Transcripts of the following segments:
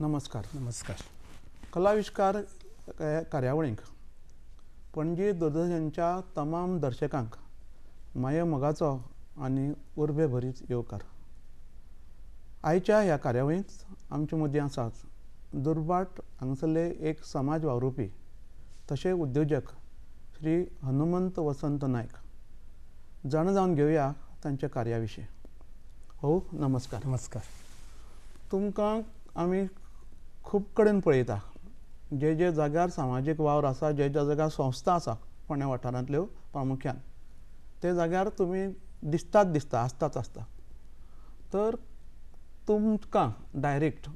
नमस्कार. नमस्कार. कलाविष्कार कार्यावळींक पणजी दूरदर्शनच्या तमाम दर्शकांक माये मोगाचो आनी उर्बे भरीत येवकार. आयच्या ह्या कार्यावळींत आमचे मदीं आसात दुर्बाट हांगसरले एक समाज वावुरपी तशें उद्योजक श्री हनुमंत वसंत नायक. जाणा जावन घेवया तांच्या कार्या विशीं. हो, नमस्कार. नमस्कार. तुमकां आमी खूब कडेन पळयता. जे जे जाग्यार सामाजीक वावर आसा, जे जे जाग्यार संस्था आसा फोंड्या वाठारांतल्यो प्रामुख्यान, ते जाग्यार तुमी दिसता आसताच आसता. तर तुमकां डायरेक्ट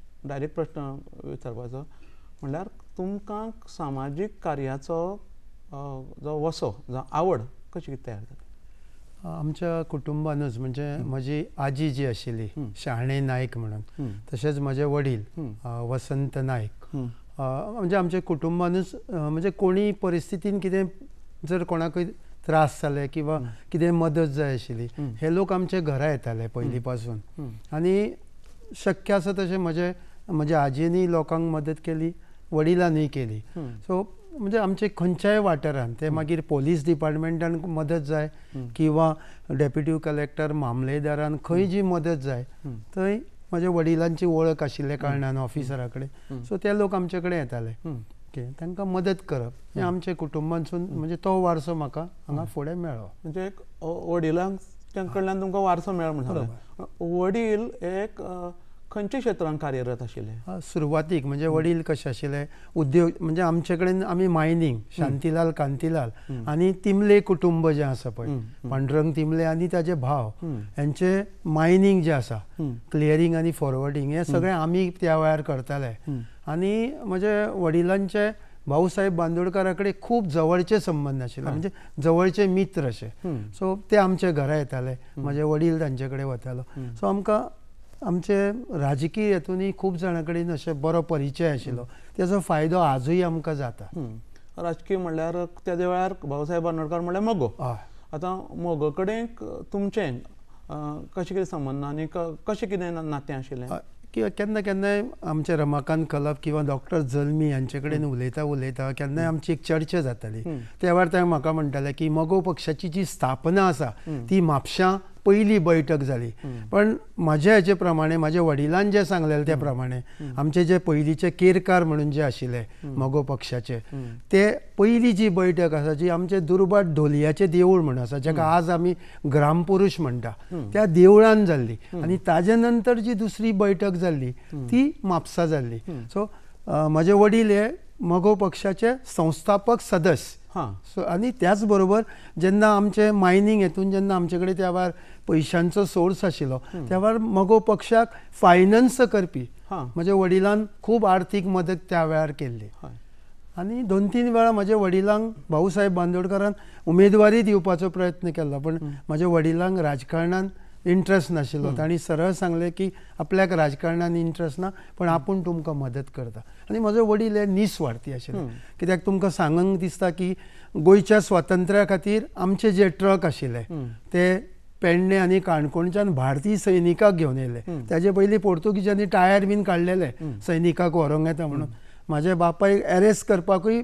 प्रश्न विचारपाचो म्हणल्यार तुमकां सामाजीक कार्याचो जो वसो जावं आवड कशी कितें तयार जाली? आमच्या कुटुंबानूच म्हणजे म्हजी आजी जी आशिल्ली शहाणे नायक म्हणून, तशेंच म्हजे वडील वसंत नायक, म्हणजे आमच्या कुटुंबानूच म्हणजे कोणी परिस्थितीन कितें जर कोणाकय त्रास जाले किंवा कितें मदत जाय आशिल्ली, हे लोक आमचे घरा येताले पयलीं पासून. आनी शक्य आसा तशें म्हज्या आजयेनी लोकांक मदत केली, वडिलांनी केली. सो म्हणजे आमचे खंयच्याय वाठारान ते मागीर पोलीस डिपार्टमेंटान मदत जाय किंवा डेप्युटी कलेक्टर मामलेदारान खंय जी मदत जाय थंय म्हज्या वडिलांची वळख आशिल्ल्या कारणान ऑफिसरा कडेन, सो ते लोक आमचे कडेन येताले. ओके, तांकां मदत करप हें आमच्या कुटुंबानसून म्हणजे तो वारसो म्हाका हांगा फुडें मेळ्ळो. म्हणजे एक वडिलांक कडल्यान तुमकां वारसो मेळ्ळो म्हणून. वडील एक खंयच्या क्षेत्रांत कार्यरत आशिल्ले? सुरवातीक म्हणजे वडील कशे आशिल्ले, उद्योग म्हणजे आमचे कडेन आमी मायनींग, शांतीलाल कांतीलाल आनी तिमले कुटुंब जें आसा पळय, पांडुरंग तिमले आनी ताजे भाव, हेंचे मायनींग जें आसा, क्लियरींग आनी फॉरवर्डींग, हें सगळें आमी त्या वेळार करताले. आनी म्हजे वडिलांचे भाऊसाहेब बांदोडकारा कडेन खूब जवळचे संबंद आशिल्ले, म्हणजे जवळचे मित्र अशे. सो ते आमच्या घरा येताले, म्हजे वडील तांचे कडेन वतालो. सो आमकां आमचे राजकीय हेतूनय खूब जाणां कडेन अशे बरो परिचय आशिल्लो, ताचो फायदो आजूय आमकां जाता. राजकीय म्हणल्यार त्या वेळार भाऊसाहेब बांदोडकार म्हणल्यार मोगो. आतां मोगो कडेन तुमचें कशें कितें संबंद आनी कशें कितें नातें आशिल्लें? केन्ना केन्नाय आमचे रमाकांत कलप किंवा डॉक्टर जल्मी हांचे कडेन उलयता केन्नाय आमची एक चर्चा जाताली. त्या वेळार ते म्हाका म्हणटाले की मोगो पक्षाची जी स्थापना आसा ती म्हापशां पयली बैठक जाली, पण म्हाज्या हेचे प्रमाणे, म्हाज्या वडिलान जें सांगलेलें त्या प्रमाणे आमचे जे पयलींचे केरकार म्हणून जे आशिल्ले मोगो पक्षाचे, ते पयली जी बैठक आसा जी आमचे दुर्बाट ढोलयाचें देवूळ म्हणून आसा, जेका आज आमी ग्रामपुरुश म्हणटा, त्या देवळान जाल्ली. आनी ताजे नंतर जी दुसरी बैठक जाल्ली ती म्हापसा जाल्ली. सो म्हजे वडील हे मोगो पक्षाचे संस्थापक सदस्य. आनी त्याच बरोबर जेन्ना आमचे मायनींग हेतून जेन्ना आमचे कडेन त्या वेळार पयशांचो सोर्स आशिल्लो, त्या वेळार मोगो पक्षाक फायनान्स करपी म्हज्या वडिलान खूब आर्थीक मदत त्या वेळार केल्ली. आनी 2-3 वेळा म्हज्या वडिलांक भाऊसाहेब बांदोडकारान उमेदवारी दिवपाचो प्रयत्न केल्लो, पण म्हज्या वडिलांक राजकारणान इंट्रस्ट नाशिल्लो. तांणी सरळ सांगलें की आपल्याक राजकारणान इंट्रस्ट ना, पण आपूण तुमकां मदत करता. आनी म्हजो वडील हे निस्वार्थी आशिल्ले. कित्याक तुमकां सांगंक दिसता की गोंयच्या स्वातंत्र्या खातीर आमचे जे ट्रक आशिल्ले ते पेडणे आनी काणकोणच्यान भारतीय सैनिकाक घेवन येयले. ताजे पयलीं पोर्तुगीजांनी टायर बीन काडलेले सैनिकाक व्हरूंक येता म्हणून. म्हाज्या बापायक एरेस्ट करपाकूय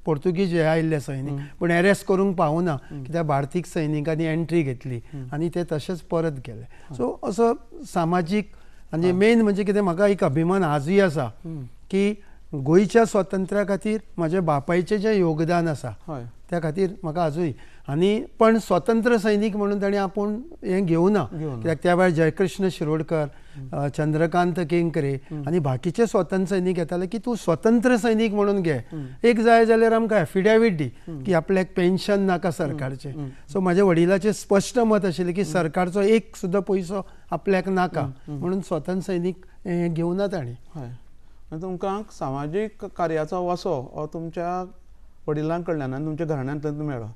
पोर्तुगीज हे आयिल्ले सैनीक, पण एरेस्ट करूंक पावूना कित्याक भारतीय सैनिकांनी एंट्री घेतली आनी ते तशेंच परत गेले. सो असो सामाजीक आनी मेन म्हणजे कितें, म्हाका एक अभिमान आजूय आसा की गोंयच्या स्वातंत्र्या खातीर म्हज्या बापायचें जें योगदान आसा त्या खातीर म्हाका आजूय. आनी पण स्वतंत्र सैनीक म्हणून ताणें आपूण हें घेवना, कित्याक त्या वेळार जयकृष्ण शिरोडकर, चंद्रकांत केंकरे आनी बाकीचे स्वतंत्र सैनीक येताले की तूं स्वतंत्र सैनीक म्हणून घे, एक जाय जाल्यार आमकां एफिडेवीट दी की आपल्याक पेन्शन नाका सरकारचें. सो म्हज्या वडिलाचें स्पश्ट मत आशिल्लें की सरकारचो एक सुद्दां पयसो आपल्याक नाका, म्हणून स्वतंत्र सैनीक हें घेवना ताणें. तुमकां सामाजीक कार्याचो वसो हो तुमच्या वडिलां कडल्यान आनी तुमच्या घराण्यांतल्यान मेळ्ळो.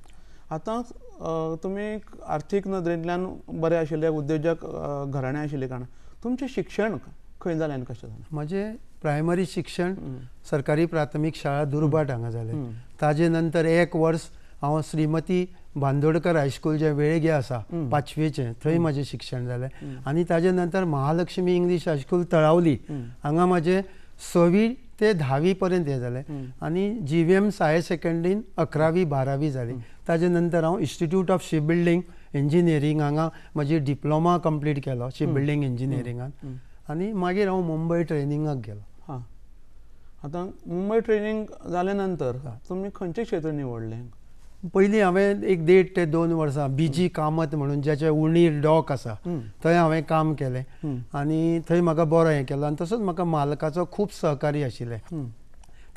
आतां तुमी आर्थीक नदरेंतल्यान बरे आशिल्ले उद्योजक घराणे आशिल्ले कारणान तुमचें शिक्षण खंय जालें आनी कशें जालें? म्हजें प्रायमरी शिक्षण सरकारी प्राथमीक शाळा दुर्बाट हांगा जालें. ताजे नंतर 1 वर्स हांव श्रीमती बांदोडकर हायस्कूल जे वेळगे आसा 5वेचें थंय म्हजें शिक्षण जालें आनी ताजे नंतर महालक्ष्मी इंग्लीश हायस्कूल तळावली हांगा म्हजें 6वी ते 10वी पर्यंत हें जालें आनी GVM हायर सेकंडरीन 11वी 12वी जाली ताजे नंतर हांव institute of ship building engineering हांगा म्हजी डिप्लोमा कंप्लीट केलो शिप बिल्डींग इंजिनियरिंगान आनी मागीर हांव मुंबय ट्रेनिंगाक गेलो. हां, आतां मुंबय ट्रेनिंग जाले नंतर तुमी खंयचें क्षेत्र निवडलें? पयलीं हांवें एक 1.5 ते 2 वर्सां BG कामत म्हणून जेचे उणीर डॉक आसा थंय हांवें काम केलें आनी थंय म्हाका बरो हें केलो आनी तसोच म्हाका मालकाचो खूब सहकारी आशिल्ले.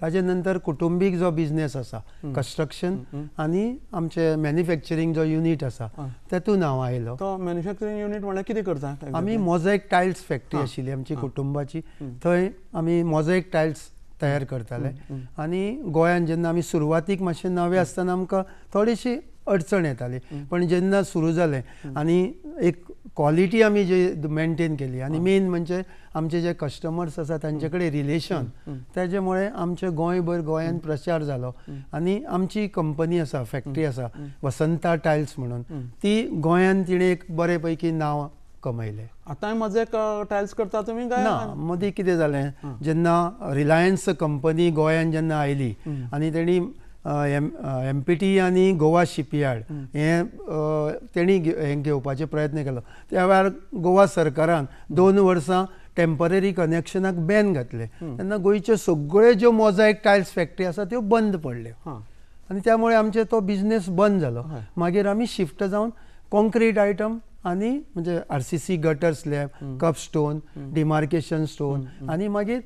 ताजे नंतर कुटुंबीक जो बिझनेस आसा कन्स्ट्रक्शन आनी आमचे मॅन्युफॅक्चरींग जो युनीट आसा तेतून हांव आयलो. तो मॅन्युफॅक्चरींग युनीट म्हळ्यार कितें करता? आमी मोझॅक टायल्स फॅक्टरी आशिल्ली आमची कुटुंबाची, थंय आमी मोझॅक टायल्स तयार करताले आनी गोंयांत जेन्ना आमी सुरवातीक मातशें नवे आसतना आमकां थोडीशी अडचण येताली पण जेन्ना सुरू जालें आनी एक क्वॉलिटी आमी जी मेनटेन केली आनी मेन म्हणजे आमचे जे कस्टमर्स आसा तांचे कडेन रिलेशन तेजे मुळे आमचे गोंयभर गोंयांत प्रचार जालो आनी आमची कंपनी आसा फॅक्टरी आसा वसंता टायल्स म्हणून ती गोंयांत तिणें एक बरे पैकी नांव कमयलें. आतां मोझॅक टायल्स करता तुमी काय ना? मदीं कितें जालें जेन्ना रिलायन्स कंपनी गोंयांत जेन्ना आयली आनी तेणी MPT आनी गोवा शिपयार्ड हें तेणी हें घेवपाचे प्रयत्न केलो त्या वेळार गोवा सरकारान 2 वर्सां टेम्पररी कनेक्शनाक बॅन घातलें तेन्ना गोंयच्यो सगळ्यो ज्यो मोझॅक टायल्स फॅक्टरी आसा त्यो बंद पडल्यो आनी त्या मुळे आमचे तो बिझनेस बंद जालो. मागीर आमी शिफ्ट जावन कॉन्क्रीट आयटम आनी म्हणजे RCC gutter slab cup stone demarcation stone आनी मागीर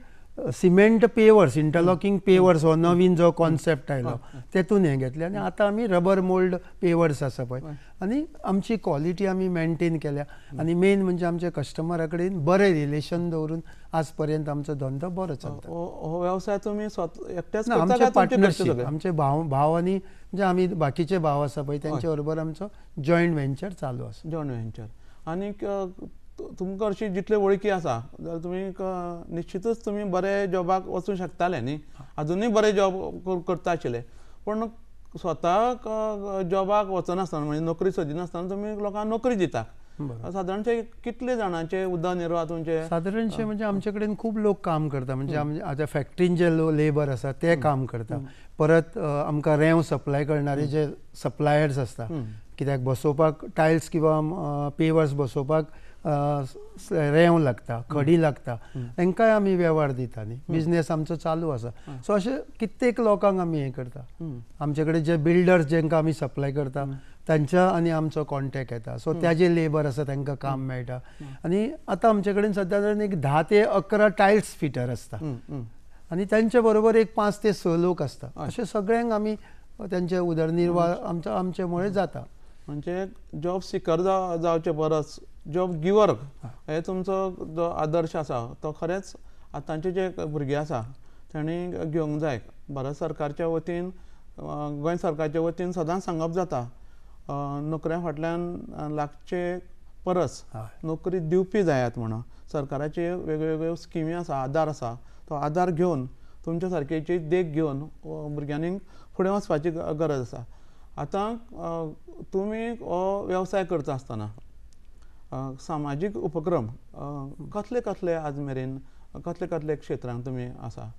सिमेंट पेवर्स इंटरलॉकिंग पेवर्स हो नवीन जो कॉन्सेप्ट आयलो तेतून हें घेतलें आनी आतां आमी रबर मोल्ड पेवर्स आसा पळय आनी आमची क्वॉलिटी आमी मेनटेन केल्या आनी मेन म्हणजे आमच्या कस्टमरा कडेन बरें रिलेशन दवरून आज पर्यंत आमचो धंदो बरो चलता. हो वेवसाय तुमी एकटेच ना, आमचे पार्टनरशीप आमचे भाव आनी म्हणजे आमी बाकीचे भाव आसा पळय तेंचे बरोबर आमचो जॉयंट व्हेंचर चालू आसा. जॉयंट व्हेंचर आनी तुमकां अशी जितले वळखी आसा जाल्यार तुमी निश्चितूच तुमी बरे जॉबाक वचूंक शकताले न्ही, अजुनूय बरे जॉब करता आशिल्ले पण स्वता जॉबाक वचनासतना म्हणजे नोकरी सोदिनासतना तुमी लोकांक नोकरी दिता. सादारणशे कितले जाणांचे उदरनिर्वाह तुमचे? सादारणशे म्हणजे आमचे कडेन खूब लोक काम करता म्हणजे आतां फॅक्टरीन जे लेबर आसा ते काम करता परत आमकां रेंव सप्लाय करणारे जे सप्लायर्स आसता कित्याक बसोवपाक टायल्स किंवा पेवर्स बसोवपाक रेंव लागता खडी लागता तांकांय आमी वेव्हार दिता न्ही बिझनेस आमचो चालू आसा. सो अशे कित्येक लोकांक आमी हें करता. आमचे कडेन जे बिल्डर्स जेंकां आमी सप्लाय करता तांच्या आनी आमचो कॉन्टेक्ट येता सो त्याचे लेबर आसा तांकां काम मेळटा आनी आतां आमचे कडेन सद्या एक 10 ते 11 टायल्स फिटर आसता आनी तांचे बरोबर एक 5 ते 6 लोक आसता. अशे सगळ्यांक आमी तांचे उदरनिर्वाह आमचे मुळे जाता. म्हणजे जॉब सिकर जावचे परस जॉब गिवर हे तुमचो जो आदर्श आसा तो खरेंच आतांचे जे भुरगे आसा तांणी घेवंक जाय. भारत सरकारच्या वतीन गोंय सरकारच्या वतीन सदांच सांगप जाता नोकऱ्या फाटल्यान लागचे परस नोकरी दिवपी जायात म्हणून सरकाराचे वेगवेगळ्यो स्किमी आसा आदार आसा तो आदार घेवन तुमच्या सारकेची देख घेवन भुरग्यांनी फुडें वचपाची गरज आसा. आतां तुमी हो वेवसाय करता आसतना सामाजीक उपक्रम कसले कसले आज मेरेन कसले कसले क्षेत्रांत तुमी आसा?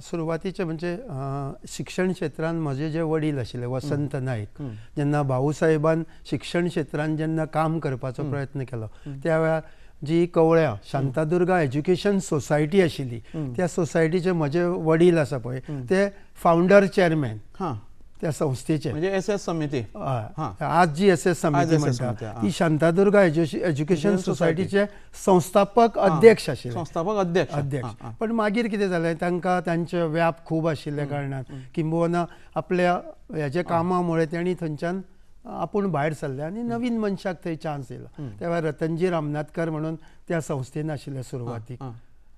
सुरवातीचे म्हणजे शिक्षण क्षेत्रांत म्हजे जे वडील आशिल्ले वसंत नायक जेन्ना भाऊ साहेबान शिक्षण क्षेत्रांत जेन्ना काम करपाचो प्रयत्न केलो त्या वेळार जी कवळ्या शांतादुर्गा एज्युकेशन सोसायटी आशिल्ली त्या सोसायटीचे म्हजे वडील आसा पळय ते फावंडर चेअरमॅन त्या संस्थेचे म्हणजे SS समिती आज जी SS समिती म्हणटा ती शांतादुर्गा एज्युकेशन सोसायटीचे संस्थापक अध्यक्ष आशिल्ले. संस्थापक अध्यक्ष पण मागीर कितें जालें तांकां तांचे व्याप खूब आशिल्ल्या कारणान किंबहुना आपल्या हेच्या कामा मुळे तेणी थंयच्यान आपूण भायर सरले आनी नवीन मनशाक थंय चान्स येयलो. त्या वेळार रतनजी रामनाथकर म्हणून त्या संस्थेन आशिल्ले सुरवातीक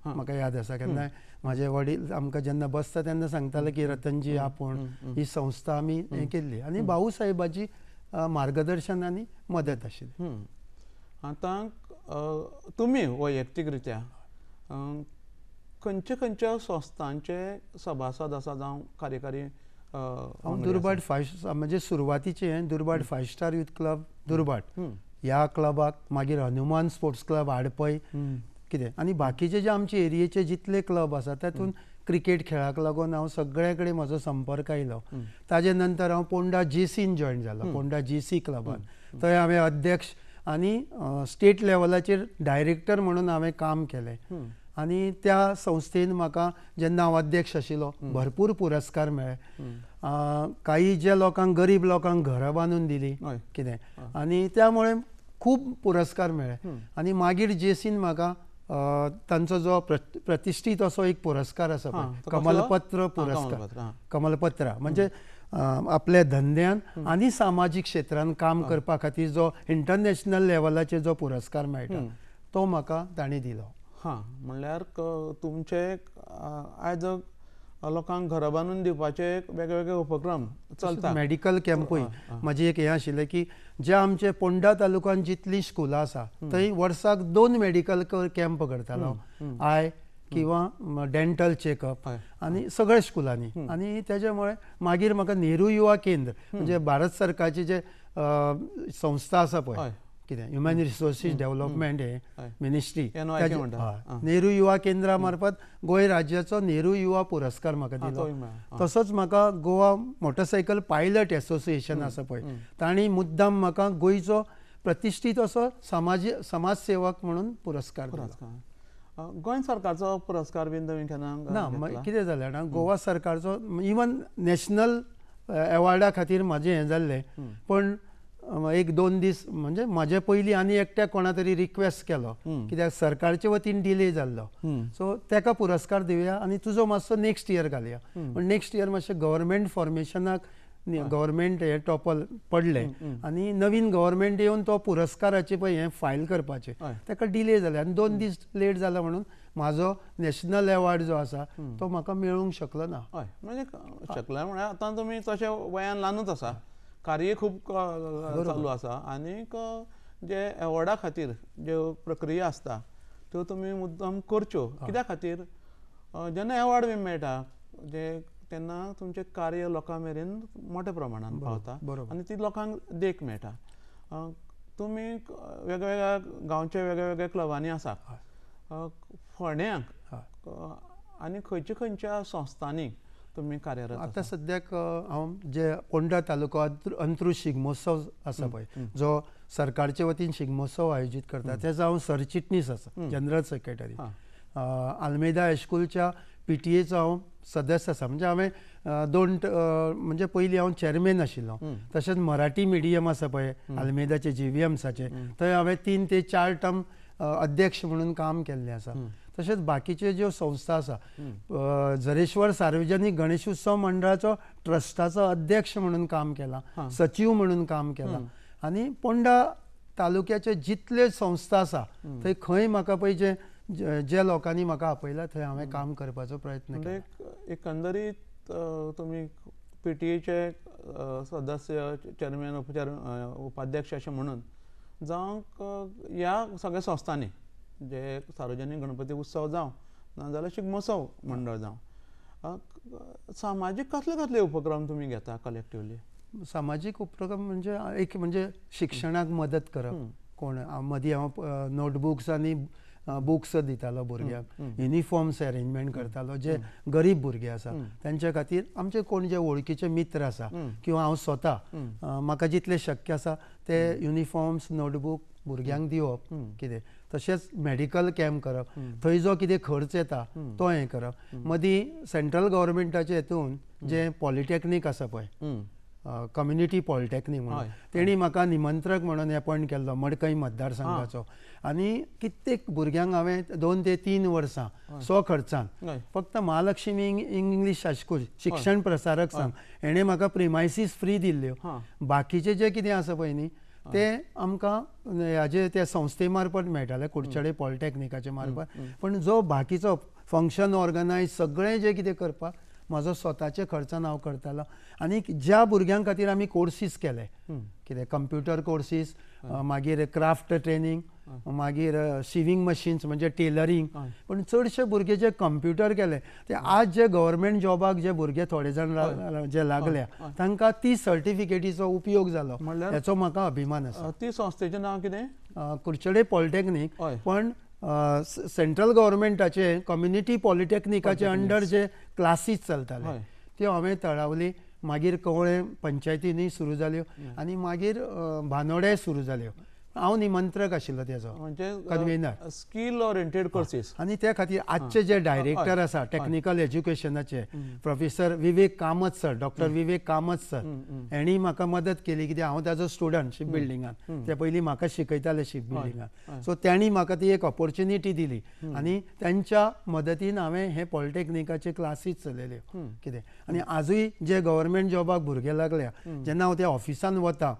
म्हाका याद आसा केन्नाय म्हाजे वडील आमकां जेन्ना बसता तेन्ना सांगताले की रतनजी आपूण ही संस्था आमी हें केल्ली आनी भाऊ साहेबाची मार्गदर्शन आनी मदत आशिल्ली. आतां तुमी वैयक्तीक रित्या खंयच्या खंयच्या संस्थांचे सभासद आसा जावं कार्यकारी हांव दुर्बाट म्हणजे सुरवातीचें दुर्बाट 5 स्टार यूथ क्लब दुर्बाट ह्या क्लबाक मागीर हनुमान स्पोर्ट्स क्लब आडपय कितें आनी बाकीचे जे आमचे एरियेचे जितले क्लब आसा तातूंत क्रिकेट खेळाक लागून हांव सगळे कडेन म्हजो संपर्क आयलो. ताजे नंतर हांव पोंडा जेसीन जॉयन जालो, पोंडा जेसी क्लबान. थंय हांवें अध्यक्ष आनी स्टेट लेवलाचेर डायरेक्टर म्हणून हांवें काम केलें. आनी त्या संस्थेन म्हाका जेन्ना हांव अध्यक्ष आशिल्लो भरपूर पुरस्कार मेळ्ळे. काही जे लोकांक गरीब लोकांक घरां बांदून दिली कितें आनी त्यामुळे खूब पुरस्कार मेळ्ळे. आनी मागीर जेसीन म्हाका तांचो जो प्रतिश्ठीत असो एक पुरस्कार आसा पळय कमलपत्र पुरस्कार, कमलपत्र म्हणजे आपल्या धंद्यान आनी सामाजीक क्षेत्रांत काम करपा खातीर जो इंटरनॅशनल लेवलाचेर जो पुरस्कार मेळटा तो म्हाका तांणी दिलो. हां, म्हणल्यार तुमचे आयज लोकांक घरां बांदून दिवपाचे वेगवेगळे उपक्रम चलता. मेडिकल कॅम्पूय म्हाजी एक हें आशिल्लें की जे आमचे पोंडा तालुक्यान जितलीं स्कुलां आसा थंय वर्साक 2 मेडिकल कॅम्प करतालो. आय किंवा डेंटल चेकअप आनी सगळ्या स्कुलांनी. आनी तेज्या मागीर म्हाका नेहरू युवा केंद्र म्हणजे भारत सरकारची जे संस्था आसा पळय कितें ह्युमन रिसोर्सीस डेव्हलपमेंट हे मिनिस्ट्री नेहरू युवा केंद्रा मार्फत गोंय राज्याचो नेहरू युवा पुरस्कार म्हाका दिलो. तसोच म्हाका गोवा मोटरसायकल पायलट एसोसिएशन आसा पळय तांणी मुद्दाम म्हाका गोंयचो प्रतिश्ठीत असो समाज सेवक म्हणून पुरस्कार दिलो. गोंय सरकारचो पुरस्कार बीन तुमी केन्ना ना कितें जालें जाणा गोवा सरकारचो इवन नॅशनल एवॉर्डा खातीर म्हाजें हें जाल्लें पण 1-2 दीस म्हणजे म्हाजे पयलीं आनी एकट्या कोणा तरी रिक्वेस्ट केलो कित्याक सरकारचे वतीन डिले जाल्लो सो ताका पुरस्कार दिवया आनी तुजो मातसो नेक्स्ट इयर घालया. पण नेक्स्ट इयर मातशें गव्हर्मेंट फॉर्मेशनाक गव्हर्मेंट हे टॉपल पडले आनी नवीन गव्हर्मेंट येवन तो पुरस्काराचे पळय हें फायल करपाचें ताका डिले जालें आनी 2 दीस लेट जाला म्हणून म्हाजो नॅशनल एवॉर्ड जो आसा तो म्हाका मेळूंक शकलो ना. हय म्हणजे शकले म्हळ्यार आतां तुमी तशें वयान ल्हानूच आसा, कार्य खूब चालू आसा आनीक जे एवॉर्डा खातीर ज्यो प्रक्रिया आसता त्यो तुमी मुद्दम करच्यो. कित्या खातीर जेन्ना एवॉर्ड बी मेळटा तेन्ना तुमचें कार्य लोकां मेरेन मोठ्या प्रमाणान पावता आनी ती लोकांक देख मेळटा. तुमी वेगवेगळ्या गांवच्या वेगवेगळ्या क्लबांनी आसा, फोंड्यांक आनी खंयच्या संस्थांनी तुमी कार्यरत आतां सद्याक हांव जे पोंडा तालुको अंत्रूज शिगमोत्सव आसा पळय जो सरकारचे वतीन शिगमोत्सव आयोजीत करता तेजो हांव सरचिटणीस आसा, जनरल सेक्रेटरी. आल्मेदा हायस्कूलच्या PTAचो हांव सदस्य आसा. म्हणजे हांवें 2 म्हणजे पयलीं हांव चॅरमॅन आशिल्लो. तशेंच मराठी मिडियम आसा पळय आल्मेदाचे JVMसाचे थंय हांवें 3 ते 4 टर्म अध्यक्ष म्हणून काम केल्लें आसा. तशेंच बाकीचे ज्यो संस्था आसा झरेश्वर सार्वजनीक गणेश उत्सव मंडळाचो ट्रस्टाचो अध्यक्ष म्हणून काम केलां, सचिव म्हणून काम केलां. आनी पोंडा तालुक्याचे जितले संस्था आसा थंय खंय म्हाका पळय जे लोकांनी म्हाका आपयला थंय हांवें काम करपाचो प्रयत्न केलो. एकंदरीत तुमी PTAचे सदस्य, चेअरमॅन, उपाध्यक्ष अशें म्हणून जावं ह्या सगळ्या संस्थांनी जे सार्वजनीक गणपती उत्सव जावं नाजाल्यार शिगमोत्सव मंडळ जावं सामाजीक कसले उपक्रम तुमी घेता कलेक्टिवली? सामाजीक उपक्रम म्हणजे एक म्हणजे शिक्षणाक मदत करप. कोण मदीं हांव नोटबुक्स आनी बुक्स दितालो भुरग्यांक, युनिफॉर्म्स अरेंजमेंट करतालो जे गरीब भुरगे आसा तांचे खातीर. आमचे कोण जे वळखीचे मित्र आसा किंवा हांव स्वता म्हाका जितले शक्य आसा ते युनिफॉर्म्स नोटबूक भुरग्यांक दिवप कितें. तशेंच मेडिकल कॅम्प करप, थंय जो कितें खर्च येता तो हें करप. मदीं सेंट्रल गव्हर्मेंटाचे हेतून जे पॉलिटेक्नीक आसा पळय कम्युनिटी पॉलिटेक्नीक म्हणून तेणी म्हाका निमंत्रक म्हणून अपॉयंट केल्लो मडकय मतदारसंघाचो. आनी कित्येक भुरग्यांक हांवें 2 ते 3 वर्सां स्वखर्चान फक्त महालक्ष्मी इंग्लीश हायस्कूल शिक्षण प्रसारक संघ हेणें म्हाका प्रिमायसीस फ्री दिल्ल्यो. बाकीचे जे कितें आसा पळय न्ही ते आमकां हाजे त्या संस्थे मार्फत मेळटाले कुडचडे पॉलिटेक्निकाचे मार्फत. पण जो बाकीचो फंक्शन ऑर्गनायज सगळें जें कितें करपाक म्हजो स्वताचे खर्चान हांव करतालो. आनी ज्या भुरग्यां खातीर आमी कोर्सीस केले कितें कंप्युटर कोर्सीस, मागीर क्राफ्ट ट्रेनींग, मागीर सिवींग मशीन्स म्हणजे टेलरींग. हय. पण चडशे भुरगे जे कंप्युटर केले ते आज जे गव्हर्मेंट जॉबाक जे भुरगे थोडे जाण जे लागल्या तांकां ती सर्टिफिकेटीचो उपयोग जालो, म्हणल्यार हेचो म्हाका अभिमान आसा. ती संस्थेचें नांव कितें? कुडचडे पॉलिटेक्नीक. हय. पण सेंट्रल गव्हर्मेंटाचे कम्युनिटी पॉलिटेक्निकाचे अंडर जे क्लासीस चलताले हय. त्यो हांवें तळावली. मागीर कवळे पंचायतींनी सुरू जाल्यो आनी मागीर बानोडे सुरू जाल्यो. हांव निमंत्रक आशिल्लो तेजो, म्हणजे कन्व्हेनर. Skill oriented courses. आनी त्या खातीर आजचे जे डायरेक्टर आसा टेक्निकल एज्युकेशनाचे प्रोफेसर विवेक कामत सर, डॉक्टर विवेक कामत सर, हेणी म्हाका मदत केली. कित्याक हांव ताजो स्टुडंट शिप बिल्डिंगान. ते पयलीं म्हाका शिकयताले शिप बिल्डिंगान. सो तांणी म्हाका ती एक ऑपॉर्च्युनिटी दिली आनी तांच्या मदतीन हांवें हे पॉलिटेक्निकाचे क्लासीस चलयल्यो. कितें आनी आजूय जे गव्हर्मेंट जॉबाक भुरगे लागल्या, जेन्ना हांव त्या ऑफिसान वता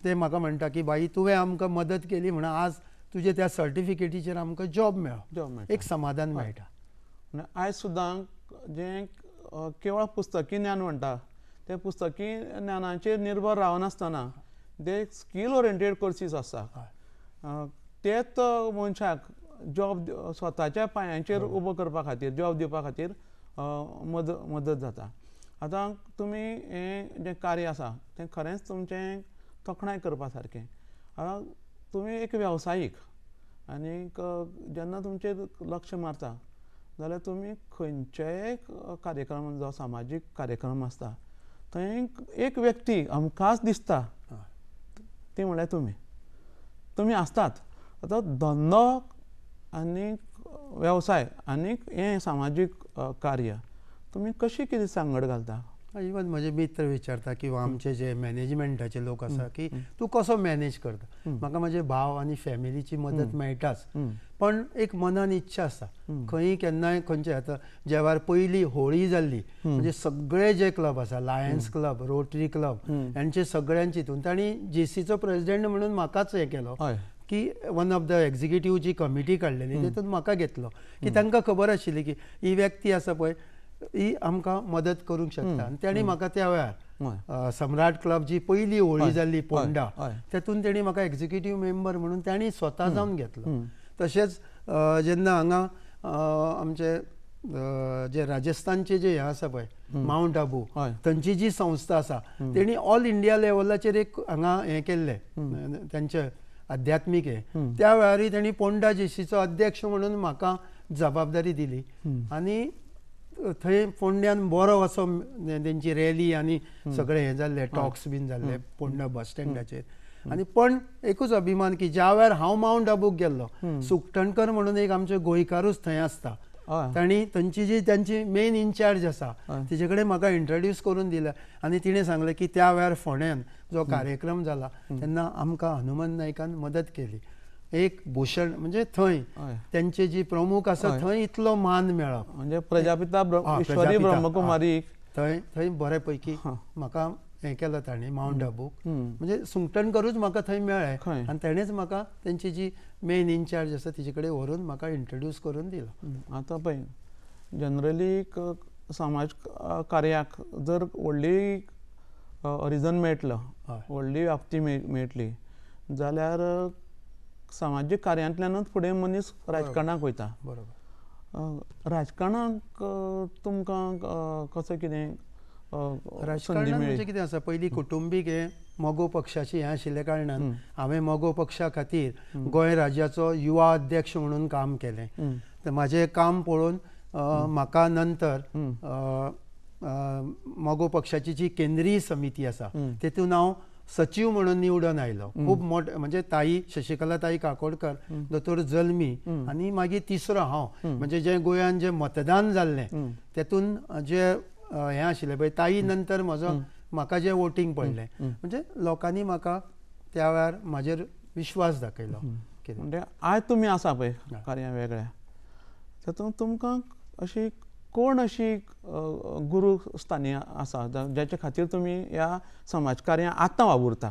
ते म्हाका म्हणटा की बाई तुवें आमकां मदत केली म्हणून आज तुजे त्या सर्टिफिकेटीचेर आमकां जॉब मेळ्ळो. एक समाधान मेळटा. आयज सुद्दां जे केवळ पुस्तकी ज्ञान म्हणटा ते पुस्तकी ज्ञानाचेर निर्भर रावनासतना जे स्कील ओरिएंटेड कोर्सीस आसा तेच मनशाक जॉब स्वताच्या पांयांचेर उबो करपा खातीर, जॉब दिवपा खातीर मदत जाता. आतां तुमी हें जें कार्य आसा तें खरेंच तुमचें तोखणाय करपा सारकें. आतां तुमी एक वेवसायीक आनीक जेन्ना तुमचेर लक्ष मारता जाल्यार तुमी खंयचेय कार्यक्रम जो सामाजीक कार्यक्रम आसता थंय एक व्यक्ती अमकाच दिसता ती म्हळ्यार तुमी आसतात. आतां धंदो आनीक वेवसाय आनीक हें सामाजीक कार्य तुमी कशी कितें सांगड घालता? इवन म्हजे मित्र विचारता किंवा आमचे जे मॅनेजमेंटाचे लोक आसा की तूं कसो मॅनेज करता. म्हाका म्हजे भाव आनी फॅमिलीची मदत मेळटाच, पण एक मनान इच्छा आसा खंय केन्नाय खंयचे आतां ज्या वेळार पयली होळी जाल्ली म्हणजे सगळे जे क्लब आसा लायन्स क्लब, रोटरी क्लब हांचे सगळ्यांची तांणी जेसीचो प्रेसिडेंट म्हणून म्हाकाच हें केलो की वन ऑफ द एग्जिक्युटीव जी कमिटी काडलेली तेतून म्हाका घेतलो की तांकां खबर आशिल्ली की ही व्यक्ती आसा पळय ही आमकां मदत करूंक शकता. आनी तांणी म्हाका त्या वेळार सम्राट क्लब जी पयली होळी जाल्ली पोंडा तेतून तांणी म्हाका एग्जिक्युटीव मेंबर म्हणून तांणी स्वता जावन घेतलो. तशेंच जेन्ना हांगा आमचे जे राजस्थानचे जे हे आसा पळय माउंट आबू थंयची जी संस्था आसा तेणी ऑल इंडिया लेवलाचेर एक हांगा हें केल्लें तांचे आध्यात्मीक हें. त्या वेळारूय तांणी पोंडा जेसीचो अध्यक्ष म्हणून म्हाका जबाबदारी दिली आनी थंय फोंड्यान बरो असो तेंची रॅली आनी सगळे हें जाल्ले टॉक्स बीन जाल्ले पोंडा बस स्टँडाचेर. आनी पण एकूच अभिमान की ज्या वेळार हांव माउंट आबूक गेल्लो सुकटणकर म्हणून एक आमचे गोंयकारूच थंय आसता, तांणी थंयची जी तांची मेन इन्चार्ज आसा तिचे कडेन म्हाका इंट्रोड्यूस करून दिलें आनी तिणें सांगलें की त्या वेळार फोंड्यान जो कार्यक्रम जाला तेन्ना आमकां हनुमंत नायकान मदत केली. एक भूषण म्हणजे थंय त्यांचे जी प्रमुख आसा थंय इतलो मान मेळप म्हणजे प्रजापिता ईश्वरी ब्रह्मकुमारीक थंय बरे पैकी म्हाका हें केलं ताणें माउंट आबूक. म्हणजे सुंगटणकरूच म्हाका थंय मेळ्ळे आनी ताणेंच म्हाका तेंची जी मेन इन्चार्ज आसा तिचे कडेन व्हरून म्हाका इंट्रोड्यूस करून दिलो. आतां पळय जनरली समाज कार्याक जर व्हडली रिजन मेळटलो, व्हडली व्याप्ती मेळटली जाल्यार सामाजीक कार्यांतल्यानूच फुडें मनीस राजकारणाक वयता. बरोबर. राजकारणाक तुमकां कसो कितें राजकारणांत म्हणजे कितें आसा पयलीं कुटुंबीक हें मोगो पक्षाची हें आशिल्ल्या कारणान हांवें मोगो पक्षा खातीर गोंय राज्याचो युवा अध्यक्ष म्हणून काम केलें. तर म्हाजें काम पळोवन म्हाका नंतर मोगो पक्षाची जी केंद्रीय समिती आसा तेतून हांव सचिव म्हणून निवडून आयलो. खूब मोठे म्हणजे ताई शशिकला ताई काकोडकर, दोतोर जल्मी आनी मागीर तिसरो हांव. म्हणजे जे गोंयान जे मतदान जाल्लें तेतून जे हें आशिल्लें पळय ताई नंतर म्हाका जें वोटींग पडलें म्हणजे लोकांनी म्हाका त्या वेळार म्हाजेर विश्वास दाखयलो. म्हणजे आयज तुमी आसा पळय कार्या वेगळ्या तातूंत तुमकां अशी कोण अशी गुरू स्थानी आसा जाचे खातीर तुमी ह्या समाजकार्यांत आतां वावुरता?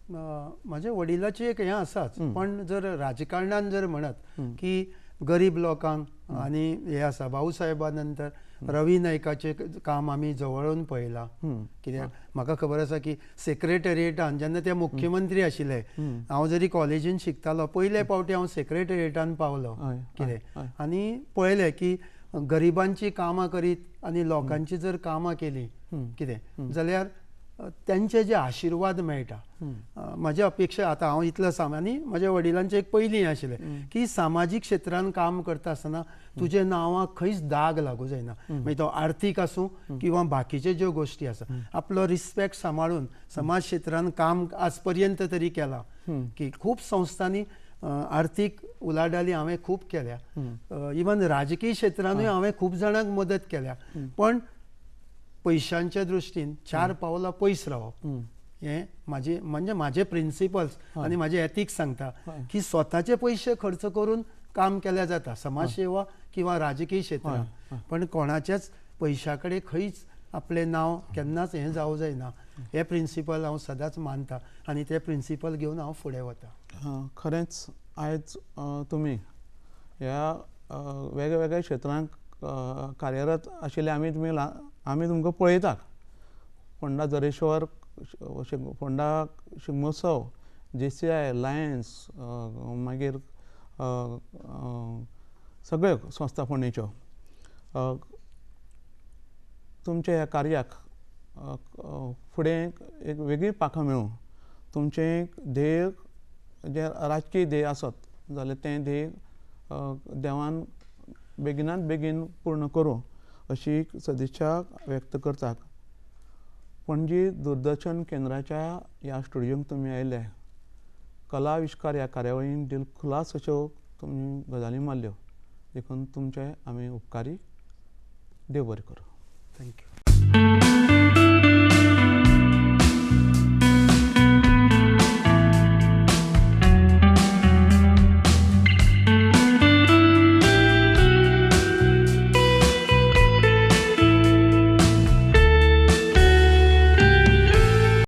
म्हाज्या वडिलाची एक हें आसाच, पण जर राजकारणान जर म्हणत की गरीब लोकांक आनी हे आसा भाऊ साहेबा नंतर रवी नायकाचें काम आमी जवळून पळयलां. कित्याक म्हाका खबर आसा की सेक्रेटरिएटान जेन्ना ते मुख्यमंत्री आशिल्ले, हांव जरी कॉलेजीन शिकतालो पयले फावटी हांव सेक्रेटरिएटान पावलो कितें, आनी पळयलें की गरिबांची कामां करीत आनी लोकांची जर कामां केलीं कितें जाल्यार त्यांचे जे आशिर्वाद मेळटा. म्हजी अपेक्षा आतां हांव इतलो सांग आनी म्हज्या वडिलांचें एक पयलीं हें आशिल्लें की सामाजीक क्षेत्रांत काम करता आसतना तुजे नांवाक खंयच दाग लागूं जायना. मागीर तो आर्थीक आसूं किंवा बाकीच्यो ज्यो गोश्टी आसा, आपलो रिस्पेक्ट सांबाळून समाज क्षेत्रांत काम आज पर्यंत तरी केलां. की खूब संस्थांनी आर्थीक उलाढाली हांवें खूब केल्या. इवन राजकीय क्षेत्रांतूय हांवें खूब जाणांक मदत केल्या. पण पयशांच्या दृश्टीन 4 पावलां पयस रावप हें म्हजे प्रिंसिपल्स आनी म्हाजे एथिक्स सांगता की स्वताचे पयशे खर्च करून काम केल्या जाता समाज सेवा किंवा राजकीय क्षेत्रांत, पण कोणाच्याच पयशा कडेन खंयच आपलें नांव केन्नाच हें जावं जायना. हे प्रिंसिपल हांव सदांच मानता आनी ते प्रिंसिपल घेवन हांव फुडें वता. खरेंच आयज तुमी ह्या वेगवेगळ्या क्षेत्रांत कार्यरत आशिल्ले आमी तुमकां पळयतात. फोंडा जरेश्वर, फोंडा शिगमोत्सव, JCI, लायन्स, मागीर सगळ्यो संस्था फोंडेच्यो तुमच्या ह्या कार्याक फुडें एक वेगळी पाखां मेळूं. तुमचें ध्येय जें राजकीय ध्येय आसत जाल्यार तें ध्येय देवान बेगिनात बेगीन पूर्ण करूं अशी सदिच्छा व्यक्त करतात. पणजी दूरदर्शन केंद्राच्या ह्या स्टुडियोंत तुमी आयिल्ले, कला आविश्कार ह्या कार्यावळीन दिलखुलास अश्यो तुमी गजाली मारल्यो, देखून तुमचे आमी उपकारी. देव बरें करूं. थँक्यू.